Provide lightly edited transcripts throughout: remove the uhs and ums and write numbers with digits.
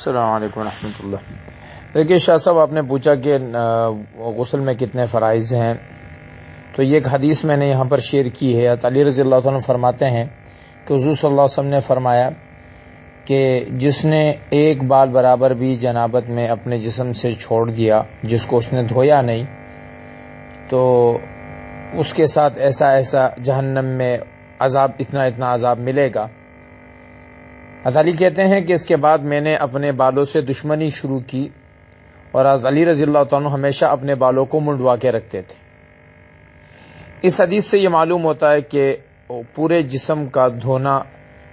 السلام علیکم ورحمۃ اللہ۔ دیکھیے شاہ صاحب، آپ نے پوچھا کہ غسل میں کتنے فرائض ہیں، تو یہ ایک حدیث میں نے یہاں پر شیئر کی ہے۔ علی رضی اللہ عنہ فرماتے ہیں کہ حضور صلی اللہ علیہ وسلم نے فرمایا کہ جس نے ایک بال برابر بھی جنابت میں اپنے جسم سے چھوڑ دیا، جس کو اس نے دھویا نہیں، تو اس کے ساتھ ایسا ایسا جہنم میں عذاب، اتنا عذاب ملے گا۔ علی کہتے ہیں کہ اس کے بعد میں نے اپنے بالوں سے دشمنی شروع کی، اور علی رضی اللہ عنہ ہمیشہ اپنے بالوں کو منڈوا کے رکھتے تھے۔ اس حدیث سے یہ معلوم ہوتا ہے کہ پورے جسم کا دھونا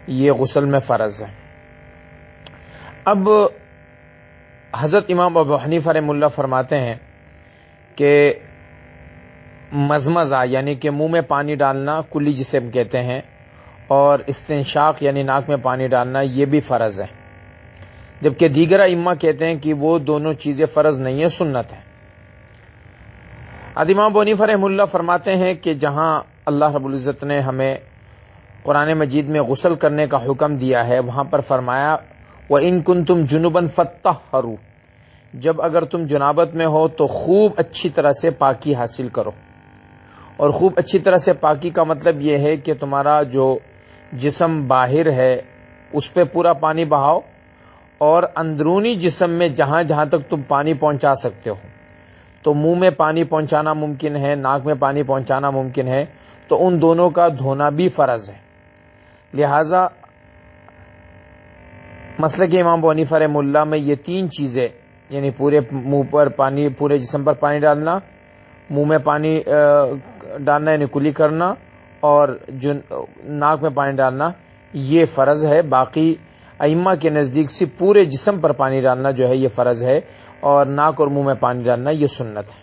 یہ غسل میں فرض ہے۔ اب حضرت امام ابو حنیفہ رحمہ اللہ فرماتے ہیں کہ مزمزہ یعنی کہ منہ میں پانی ڈالنا کلی جسم کہتے ہیں، اور استنشاق یعنی ناک میں پانی ڈالنا یہ بھی فرض ہے، جبکہ دیگر ائمہ کہتے ہیں کہ وہ دونوں چیزیں فرض نہیں ہیں، سنت ہے۔ امام ابو حنیفہ رحمہ اللہ فرماتے ہیں کہ جہاں اللہ رب العزت نے ہمیں قرآن مجید میں غسل کرنے کا حکم دیا ہے، وہاں پر فرمایا وَإِن كُنتُمْ جُنُبًا فَاتَّطَهَّرُوا، جب اگر تم جنابت میں ہو تو خوب اچھی طرح سے پاکی حاصل کرو۔ اور خوب اچھی طرح سے پاکی کا مطلب یہ ہے کہ تمہارا جو جسم باہر ہے اس پہ پورا پانی بہاؤ، اور اندرونی جسم میں جہاں جہاں تک تم پانی پہنچا سکتے ہو، تو منہ میں پانی پہنچانا ممکن ہے، ناک میں پانی پہنچانا ممکن ہے، تو ان دونوں کا دھونا بھی فرض ہے۔ لہذا مسلک امام ابو حنیفہ رحمہ اللہ میں یہ تین چیزیں، یعنی پورے منہ پر پانی، پورے جسم پر پانی ڈالنا، منہ میں پانی ڈالنا یعنی کلی کرنا، اور ناک میں پانی ڈالنا، یہ فرض ہے۔ باقی ائمہ کے نزدیک سے پورے جسم پر پانی ڈالنا جو ہے یہ فرض ہے، اور ناک اور منہ میں پانی ڈالنا یہ سنت ہے۔